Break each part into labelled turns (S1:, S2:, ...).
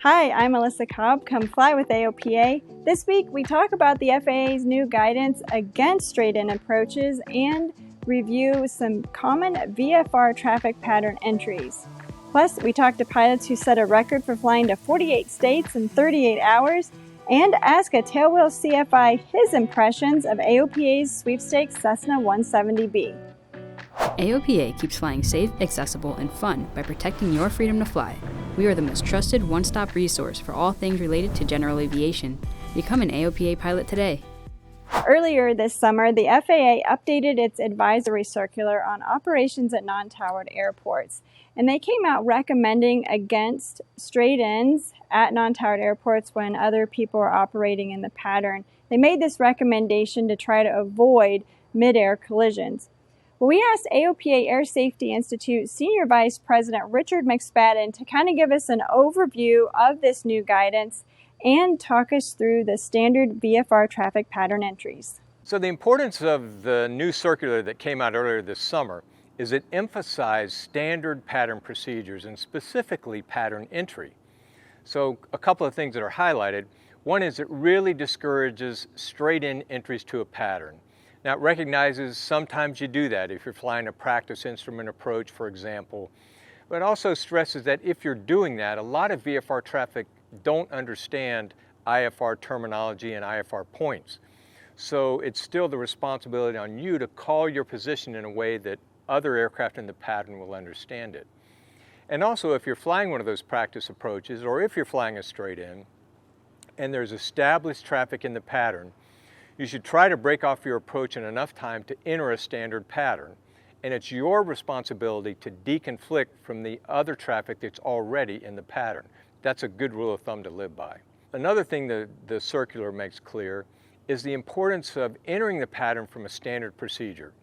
S1: Hi, I'm Melissa Cobb. Come fly with AOPA. This week we talk about the FAA's new guidance against straight-in approaches and review some common VFR traffic pattern entries. Plus, we talk to pilots who set a record for flying to 48 states in 38 hours and ask a tailwheel CFI his impressions of AOPA's Sweepstakes Cessna 170B.
S2: AOPA keeps flying safe, accessible, and fun by protecting your freedom to fly. We are the most trusted one-stop resource for all things related to general aviation. Become an AOPA pilot today.
S1: Earlier this summer, the FAA updated its advisory circular on operations at non-towered airports, and they came out recommending against straight-ins at non-towered airports when other people are operating in the pattern. They made this recommendation to try to avoid mid-air collisions. Well, we asked AOPA Air Safety Institute Senior Vice President Richard McSpadden to kind of give us an overview of this new guidance and talk us through the standard VFR traffic pattern entries.
S3: So the importance of the new circular that came out earlier this summer is it emphasized standard pattern procedures and specifically pattern entry. So a couple of things that are highlighted. One is it really discourages straight-in entries to a pattern. Now, it recognizes sometimes you do that if you're flying a practice instrument approach, for example, but it also stresses that if you're doing that, a lot of VFR traffic don't understand IFR terminology and IFR points. So it's still the responsibility on you to call your position in a way that other aircraft in the pattern will understand it. And also, if you're flying one of those practice approaches, or if you're flying a straight-in, and there's established traffic in the pattern, you should try to break off your approach in enough time to enter a standard pattern, and it's your responsibility to deconflict from the other traffic that's already in the pattern. That's a good rule of thumb to live by. Another thing that the circular makes clear is the importance of entering the pattern from a standard procedure,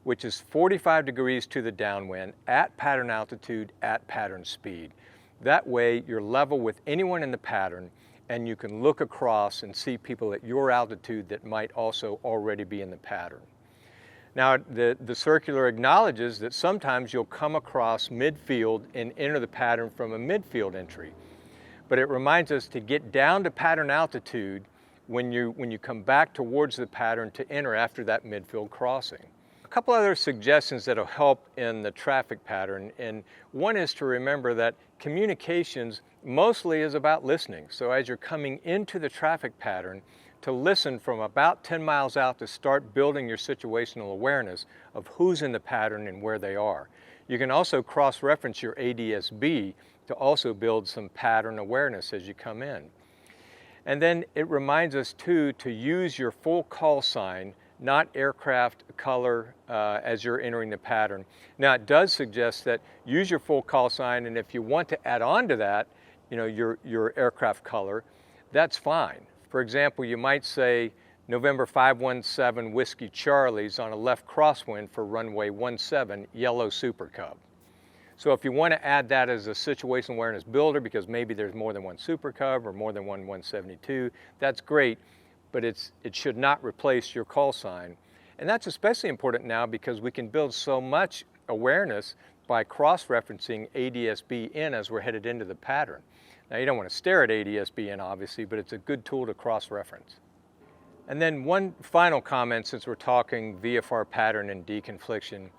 S3: which is 45 degrees to the downwind at pattern altitude at pattern speed. That way you're level with anyone in the pattern, and you can look across and see people at your altitude that might also already be in the pattern. Now, the circular acknowledges that sometimes you'll come across midfield and enter the pattern from a midfield entry, but it reminds us to get down to pattern altitude when you come back towards the pattern to enter after that midfield crossing. A couple other suggestions that'll help in the traffic pattern, and one is to remember that communications mostly is about listening. So as you're coming into the traffic pattern, to listen from about 10 miles out to start building your situational awareness of who's in the pattern and where they are. You can also cross-reference your ADS-B to also build some pattern awareness as you come in. And then it reminds us too to use your full call sign, not aircraft color as you're entering the pattern. Now, it does suggest that use your full call sign, and if you want to add on to that, your aircraft color, that's fine. For example, you might say November 517 Whiskey Charlie's on a left crosswind for runway 17, yellow Super Cub. So if you want to add that as a situational awareness builder, because maybe there's more than one Super Cub or more than one 172, that's great, but it should not replace your call sign. And that's especially important now because we can build so much awareness by cross-referencing ADS-B in as we're headed into the pattern. Now, you don't want to stare at ADS-B in, obviously, but it's a good tool to cross-reference. And then one final comment, since we're talking VFR pattern and deconfliction.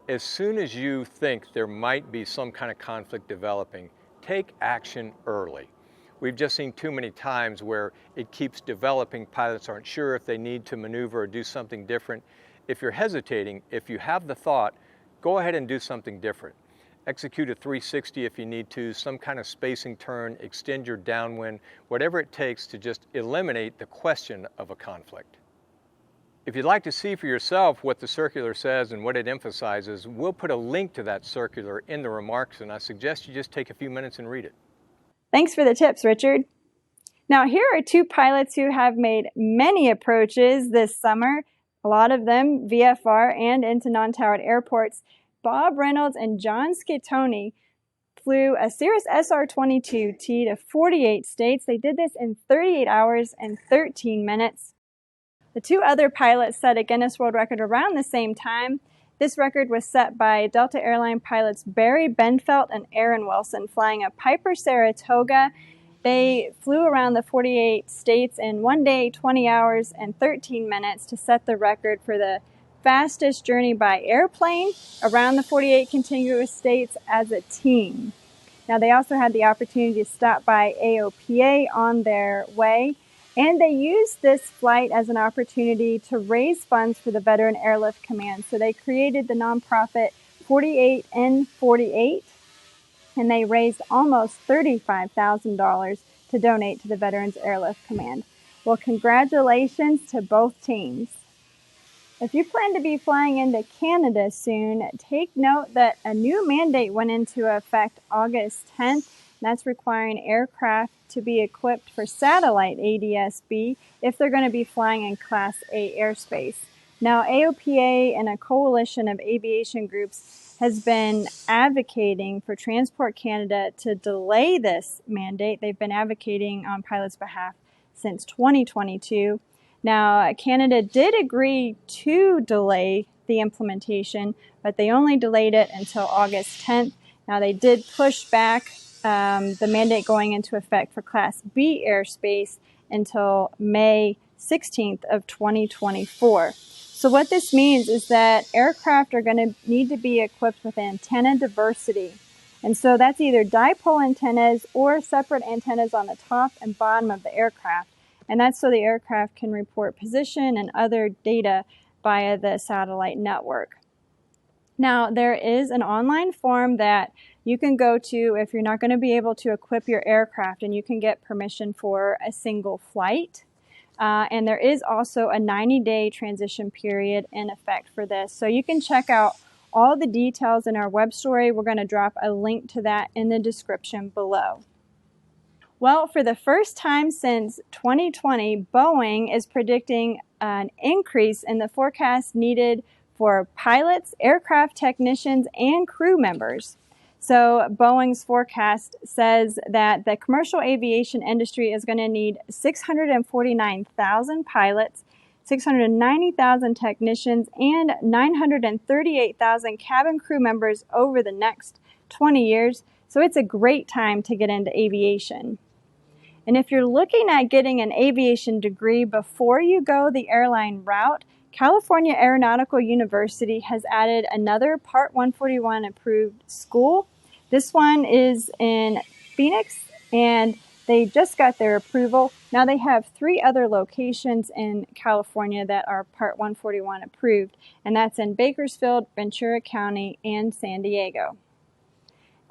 S3: As soon as you think there might be some kind of conflict developing, take action early. We've just seen too many times where it keeps developing. Pilots aren't sure if they need to maneuver or do something different. If you're hesitating, if you have the thought, go ahead and do something different. Execute a 360 if you need to, some kind of spacing turn, extend your downwind, whatever it takes to just eliminate the question of a conflict. If you'd like to see for yourself what the circular says and what it emphasizes, we'll put a link to that circular in the remarks, and I suggest you just take a few minutes and read it.
S1: Thanks for the tips, Richard. Now, here are two pilots who have made many approaches this summer, a lot of them VFR and into non-towered airports. Bob Reynolds and John Schittoni flew a Cirrus SR-22T to 48 states. They did this in 38 hours and 13 minutes. The two other pilots set a Guinness World Record around the same time. This record was set by Delta Airline pilots Barry Benfelt and Aaron Wilson flying a Piper Saratoga They flew around the 48 states in 1 day, 20 hours, and 13 minutes to set the record for the fastest journey by airplane around the 48 contiguous states as a team. Now, they also had the opportunity to stop by AOPA on their way, and they used this flight as an opportunity to raise funds for the Veteran Airlift Command. So they created the nonprofit 48 and 48, and they raised almost $35,000 to donate to the Veterans Airlift Command. Well, congratulations to both teams. If you plan to be flying into Canada soon, take note that a new mandate went into effect August 10th. That's requiring aircraft to be equipped for satellite ADS-B if they're going to be flying in Class A airspace. Now, AOPA and a coalition of aviation groups has been advocating for Transport Canada to delay this mandate. They've been advocating on pilots' behalf since 2022. Now, Canada did agree to delay the implementation, but they only delayed it until August 10th. Now, they did push back the mandate going into effect for Class B airspace until May 16th of 2024. So what this means is that aircraft are going to need to be equipped with antenna diversity. And so that's either dipole antennas or separate antennas on the top and bottom of the aircraft. And that's so the aircraft can report position and other data via the satellite network. Now, there is an online form that you can go to if you're not going to be able to equip your aircraft, and you can get permission for a single flight. And there is also a 90-day transition period in effect for this. So you can check out all the details in our web story. We're going to drop a link to that in the description below. Well, for the first time since 2020, Boeing is predicting an increase in the forecast needed for pilots, aircraft technicians, and crew members. So Boeing's forecast says that the commercial aviation industry is going to need 649,000 pilots, 690,000 technicians, and 938,000 cabin crew members over the next 20 years. So it's a great time to get into aviation. And if you're looking at getting an aviation degree before you go the airline route, California Aeronautical University has added another Part 141 approved school. This one is in Phoenix, and they just got their approval. Now they have 3 other locations in California that are Part 141 approved, and that's in Bakersfield, Ventura County, and San Diego.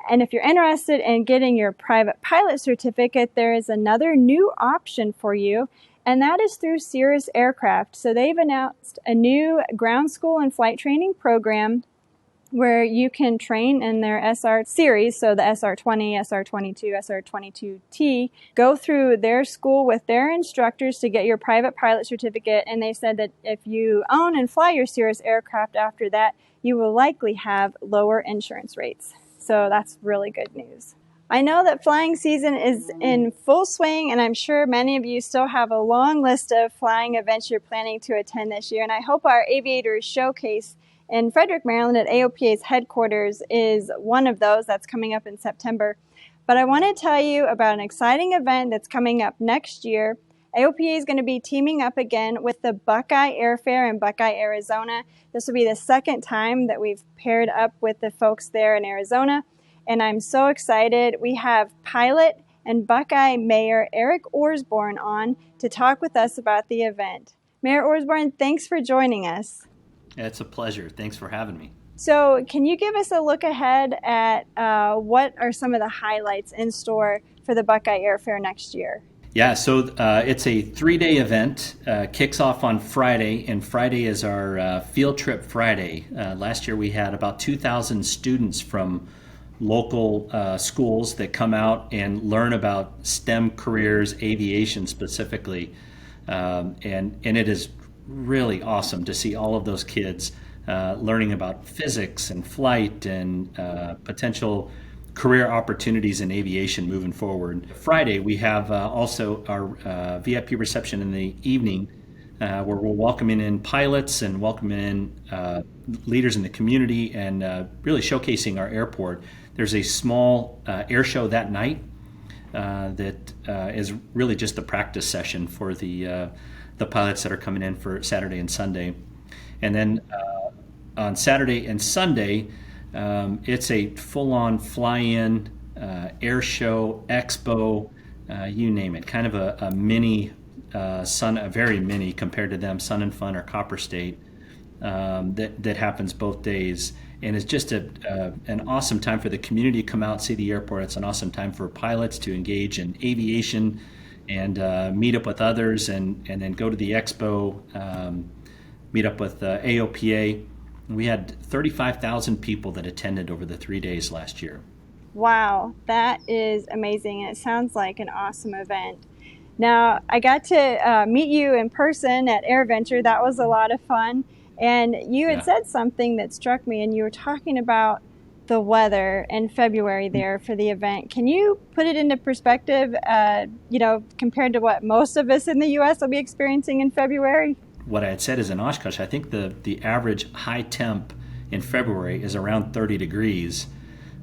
S1: And if you're interested in getting your private pilot certificate, there is another new option for you, and that is through Cirrus Aircraft. So they've announced a new ground school and flight training program where you can train in their SR series, so the SR20, SR22, SR22T, go through their school with their instructors to get your private pilot certificate. And they said that if you own and fly your Cirrus aircraft after that, you will likely have lower insurance rates. So that's really good news. I know that flying season is in full swing, and I'm sure many of you still have a long list of flying events you're planning to attend this year. And I hope our Aviators Showcase in Frederick, Maryland at AOPA's headquarters is one of those that's coming up in September. But I want to tell you about an exciting event that's coming up next year. AOPA is going to be teaming up again with the Buckeye Air Fair in Buckeye, Arizona. This will be the second time that we've paired up with the folks there in Arizona, and I'm so excited. We have pilot and Buckeye Mayor Eric Orsborn on to talk with us about the event. Mayor Orsborn, thanks for joining us.
S4: It's a pleasure. Thanks for having me.
S1: So can you give us a look ahead at what are some of the highlights in store for the Buckeye Air Fair next year?
S4: Yeah, so it's a 3-day event, kicks off on Friday, and Friday is our field trip Friday. Last year we had about 2,000 students from local schools that come out and learn about STEM careers, aviation specifically, and it is really awesome to see all of those kids learning about physics and flight and potential career opportunities in aviation moving forward. Friday, we have also our VIP reception in the evening where we're welcoming in pilots and welcoming in leaders in the community and really showcasing our airport. There's a small air show that night that is really just a practice session for the pilots that are coming in for Saturday and Sunday. And then on Saturday and Sunday, it's a full-on fly-in, air show, expo, you name it, kind of a mini a very mini compared to them, Sun and Fun or Copper State, that happens both days. And it's just an awesome time for the community to come out, see the airport. It's an awesome time for pilots to engage in aviation and meet up with others, and then go to the expo, meet up with AOPA. We had 35,000 people that attended over the 3 days last year.
S1: Wow, that is amazing. And it sounds like an awesome event. Now, I got to meet you in person at AirVenture. That was a lot of fun. And you had said something that struck me, and you were talking about the weather in February there for the event. Can you put it into perspective, compared to what most of us in the U.S. will be experiencing in February?
S4: What I had said is in Oshkosh, I think the average high temp in February is around 30 degrees.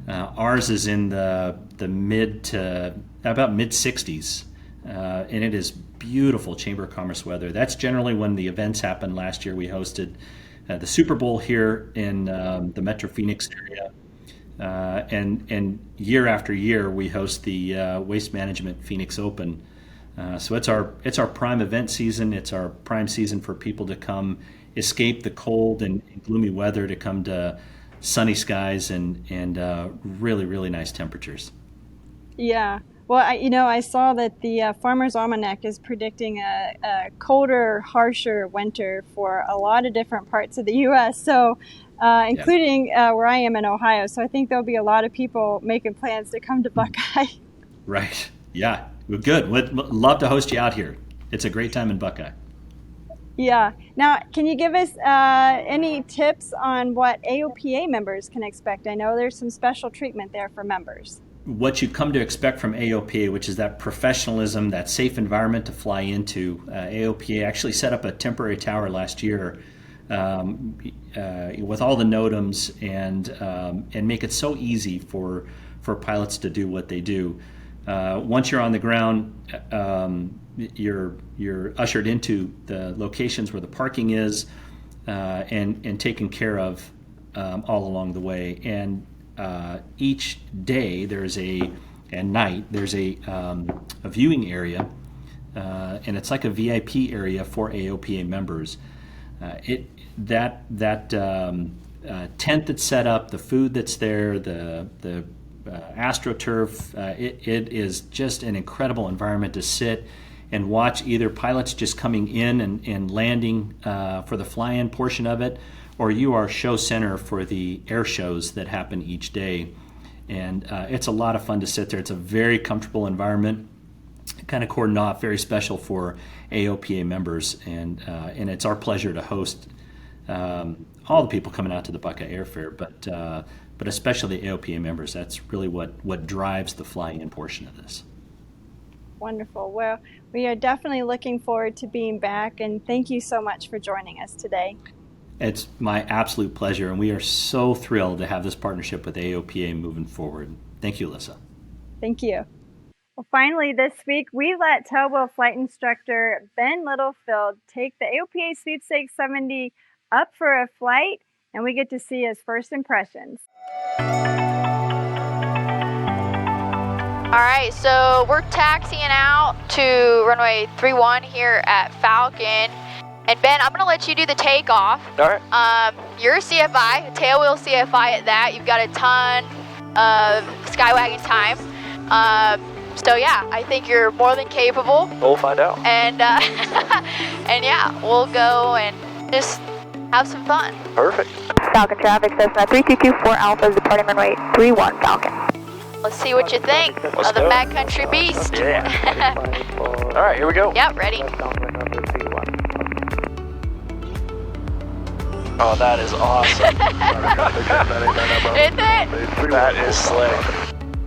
S4: Ours is in the mid to about mid 60s, and it is beautiful Chamber of Commerce weather. That's generally when the events happened. Last year we hosted the Super Bowl here in the Metro Phoenix area, and year after year we host the Waste Management Phoenix Open. So it's our prime event season. It's our prime season for people to come escape the cold and gloomy weather, to come to sunny skies and really, really nice temperatures.
S1: Yeah. Well, I saw that the Farmer's Almanac is predicting a colder, harsher winter for a lot of different parts of the U.S., so including where I am in Ohio. So I think there'll be a lot of people making plans to come to Buckeye.
S4: Right. Yeah. Well, good. We'd love to host you out here. It's a great time in Buckeye.
S1: Yeah. Now, can you give us any tips on what AOPA members can expect? I know there's some special treatment there for members.
S4: What you come to expect from AOPA, which is that professionalism, that safe environment to fly into. AOPA actually set up a temporary tower last year with all the NOTAMs and make it so easy for pilots to do what they do. Once you're on the ground, you're ushered into the locations where the parking is and taken care of all along the way. And each day and night there's a viewing area, and it's like a VIP area for AOPA members. That tent that's set up, the food that's there, the AstroTurf, it is just an incredible environment to sit and watch either pilots just coming in and landing for the fly-in portion of it, or you are show center for the air shows that happen each day. And it's a lot of fun to sit there. It's a very comfortable environment, kind of cordoned off, very special for AOPA members. And it's our pleasure to host all the people coming out to the Buckeye Air Fair, but especially the AOPA members. That's really what drives the fly-in portion of this.
S1: Wonderful. Well, we are definitely looking forward to being back, and thank you so much for joining us today.
S4: It's my absolute pleasure, and we are so thrilled to have this partnership with AOPA moving forward. Thank you, Alyssa.
S1: Thank you. Well, finally, this week, we let tailwheel flight instructor Ben Littlefield take the AOPA Sweepstakes 70 up for a flight, and we get to see his first impressions.
S5: All right, so we're taxiing out to runway 31 here at Falcon. And Ben, I'm gonna let you do the takeoff.
S6: All right.
S5: You're a CFI, a tailwheel CFI at that. You've got a ton of Skywagon time. So yeah, I think you're more than capable.
S6: We'll find out.
S5: And and yeah, we'll go and just have some fun.
S6: Perfect.
S7: Falcon traffic, Cessna 3224 Alpha is departing runway 31 Falcon.
S5: Let's see what you think of the backcountry beast.
S6: Yeah. All right, here we go.
S5: Yep, ready.
S6: Oh, that is awesome.
S5: Isn't it?
S6: That is slick.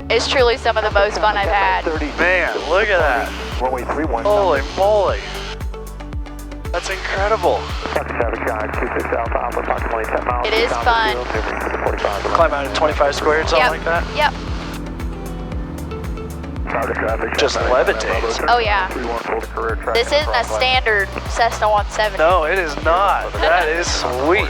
S5: It's truly some of the most fun I've had.
S6: Man, look at that. Holy moly. That's incredible.
S5: It is fun.
S6: Climb out at 25 squared, something like that?
S5: Yep.
S6: just levitates.
S5: Oh yeah. This isn't a standard Cessna 170.
S6: No, it is not. That is sweet.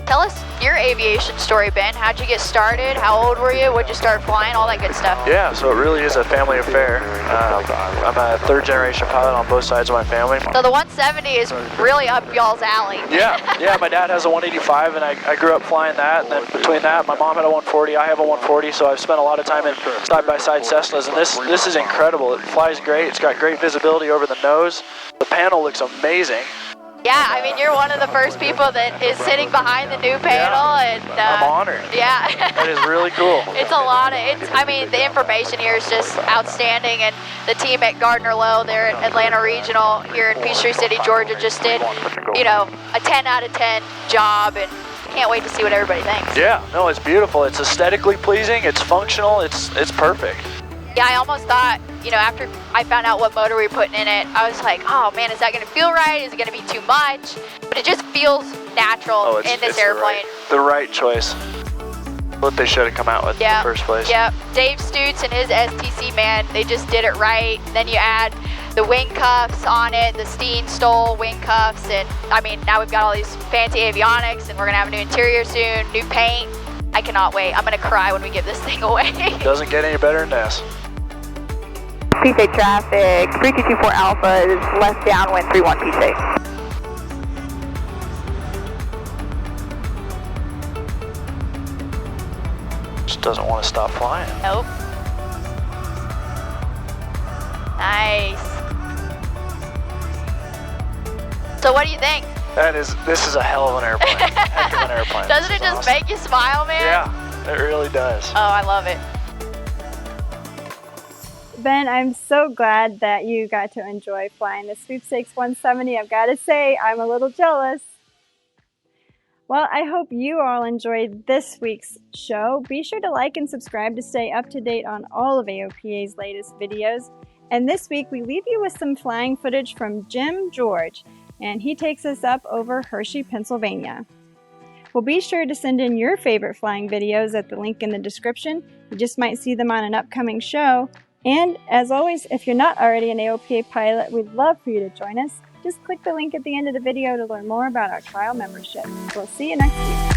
S5: Tell us your aviation story, Ben. How'd you get started? How old were you? What'd you start flying? All that good stuff.
S6: Yeah, so it really is a family affair. I'm a third generation pilot on both sides of my family.
S5: So the 170 is really up y'all's alley.
S6: Yeah, my dad has a 185 and I grew up flying that, and then between that, my mom had a 140, I have a 140, so I've spent a lot of time in side-by-side Cessnas, and this is incredible. It flies great, it's got great visibility over the nose, the panel looks amazing.
S5: Yeah, I mean, you're one of the first people that is sitting behind the new panel, and
S6: I'm honored.
S5: Yeah.
S6: That is really cool.
S5: It's a lot of, I mean, the information here is just outstanding, and the team at Gardner Lowe there at Atlanta Regional here in Peachtree City, Georgia just did, you know, a 10 out of 10 job, and can't wait to see what everybody thinks.
S6: Yeah, no, it's beautiful. It's aesthetically pleasing, it's functional, it's perfect.
S5: Yeah, I almost thought, you know, after I found out what motor we were putting in it, I was like, oh man, is that going to feel right? Is it going to be too much? But it just feels natural in this airplane.
S6: The right choice. What they should have come out with in the first place.
S5: Yep. Dave Stutz and his STC, man, they just did it right. Then you add the wing cuffs on it, the Steen Stoll wing cuffs, and I mean, now we've got all these fancy avionics, and we're going to have a new interior soon, new paint. I cannot wait. I'm going to cry when we give this thing away.
S6: Doesn't get any better than this.
S7: P6 traffic, 3224 Alpha is left downwind 31 P6.
S6: Just doesn't want to stop flying.
S5: Nope. Nice. So what do you think?
S6: This is a hell of an airplane. Heck of an airplane.
S5: Doesn't it just make you smile, man?
S6: Yeah, it really does.
S5: Oh, I love it.
S1: Ben, I'm so glad that you got to enjoy flying the Sweepstakes 170. I've got to say, I'm a little jealous. Well, I hope you all enjoyed this week's show. Be sure to like and subscribe to stay up to date on all of AOPA's latest videos. And this week, we leave you with some flying footage from Jim George, and he takes us up over Hershey, Pennsylvania. Well, be sure to send in your favorite flying videos at the link in the description. You just might see them on an upcoming show. And as always, if you're not already an AOPA pilot, we'd love for you to join us. Just click the link at the end of the video to learn more about our trial membership. We'll see you next week.